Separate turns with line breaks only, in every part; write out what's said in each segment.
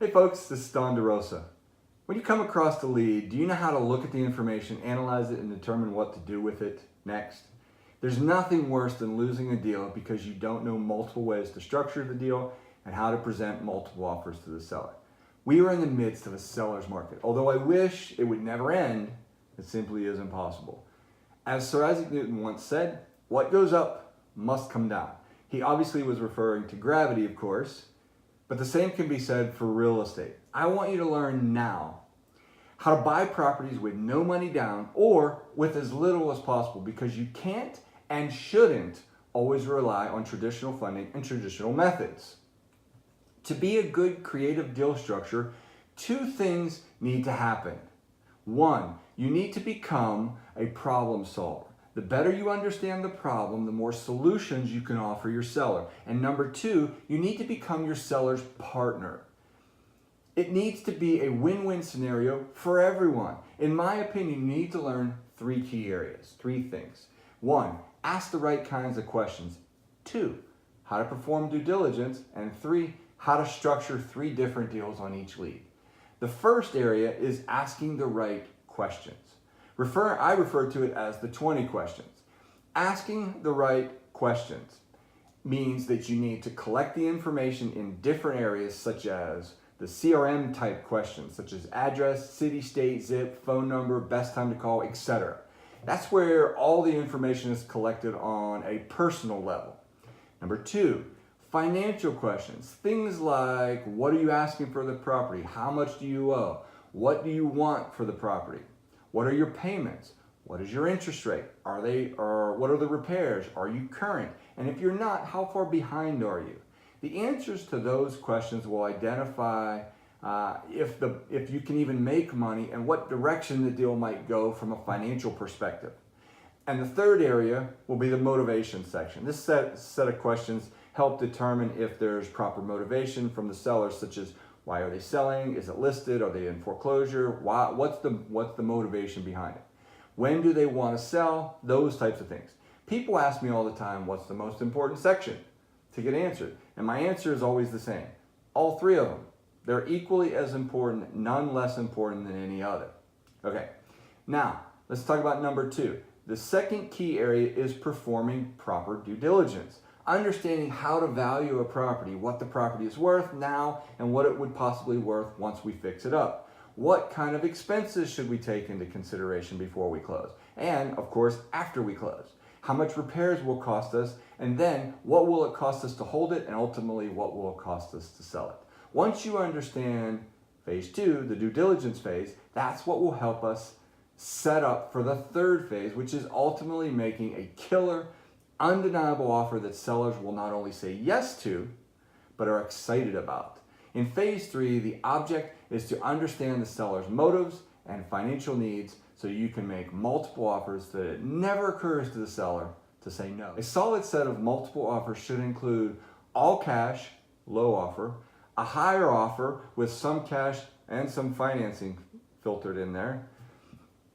Hey folks, this is DeRosa. When you come across the lead, do you know how to look at the information, analyze it, and determine what to do with it next? There's nothing worse than losing a deal because you don't know multiple ways to structure the deal and how to present multiple offers to the seller. We are in the midst of a seller's market. Although I wish it would never end, it simply isn't possible. As Sir Isaac Newton once said, what goes up must come down. He obviously was referring to gravity, of course, but the same can be said for real estate. I want you to learn now how to buy properties with no money down or with as little as possible, because you can't and shouldn't always rely on traditional funding and traditional methods. To be a good creative deal structure, two things need to happen. One, you need to become a problem solver. The better you understand the problem, the more solutions you can offer your seller. And number two, you need to become your seller's partner. It needs to be a win-win scenario for everyone. In my opinion, you need to learn three key areas, three things. One, ask the right kinds of questions. Two, how to perform due diligence. And three, how to structure three different deals on each lead. The first area is asking the right questions. I refer to it as the 20 questions. Asking the right questions means that you need to collect the information in different areas, such as the CRM type questions, such as address, city, state, zip, phone number, best time to call, etc. That's where all the information is collected on a personal level. Number two, financial questions. Things like, what are you asking for the property? How much do you owe? What do you want for the property? What are your payments? What is your interest rate? What are the repairs? Are you current? And if you're not, how far behind are you? The answers to those questions will identify if you can even make money and what direction the deal might go from a financial perspective. And the third area will be the motivation section. This set of questions help determine if there's proper motivation from the seller, such as why are they selling? Is it listed? Are they in foreclosure? What's the motivation behind it? When do they want to sell? Those types of things. People ask me all the time, what's the most important section to get answered? And my answer is always the same. All three of them. They're equally as important, none less important than any other. Okay, now let's talk about number two. The second key area is performing proper due diligence. Understanding how to value a property, what the property is worth now and what it would possibly worth once we fix it up. What kind of expenses should we take into consideration before we close? And of course, after we close. How much repairs will cost us, and then what will it cost us to hold it, and ultimately what will it cost us to sell it? Once you understand phase two, the due diligence phase, that's what will help us set up for the third phase, which is ultimately making a killer, undeniable offer that sellers will not only say yes to, but are excited about. In phase three, the object is to understand the seller's motives and financial needs so you can make multiple offers that it never occurs to the seller to say no. A solid set of multiple offers should include all cash, low offer, a higher offer with some cash and some financing filtered in there,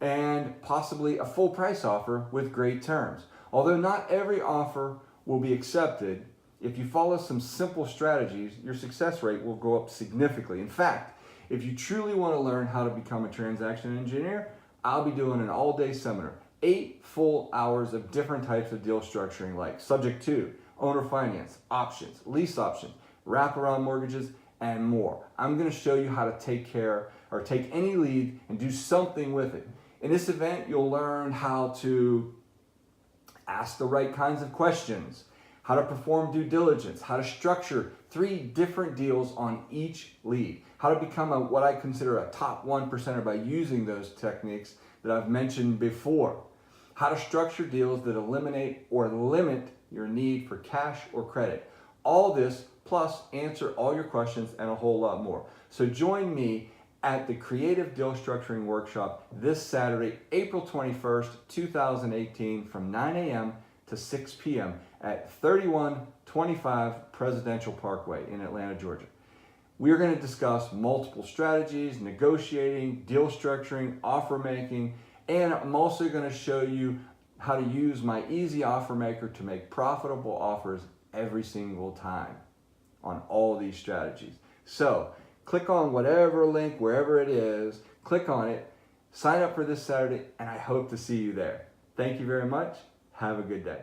and possibly a full price offer with great terms. Although not every offer will be accepted, if you follow some simple strategies, your success rate will go up significantly. In fact, if you truly want to learn how to become a transaction engineer, I'll be doing an all-day seminar, 8 full hours of different types of deal structuring, like subject to, owner finance, options, lease options, wraparound mortgages, and more. I'm going to show you how to take any lead and do something with it. In this event, you'll learn how to ask the right kinds of questions, how to perform due diligence, how to structure 3 different deals on each lead, how to become what I consider a top 1%er by using those techniques that I've mentioned before, how to structure deals that eliminate or limit your need for cash or credit. All this plus answer all your questions and a whole lot more. So join me at the Creative Deal Structuring Workshop this Saturday, April 21st, 2018 from 9 a.m. to 6 p.m. at 3125 Presidential Parkway in Atlanta, Georgia. We are going to discuss multiple strategies, negotiating, deal structuring, offer making, and I'm also going to show you how to use my easy offer maker to make profitable offers every single time on all these strategies. So Click on whatever link, wherever it is, click on it, sign up for this Saturday, and I hope to see you there. Thank you very much. Have a good day.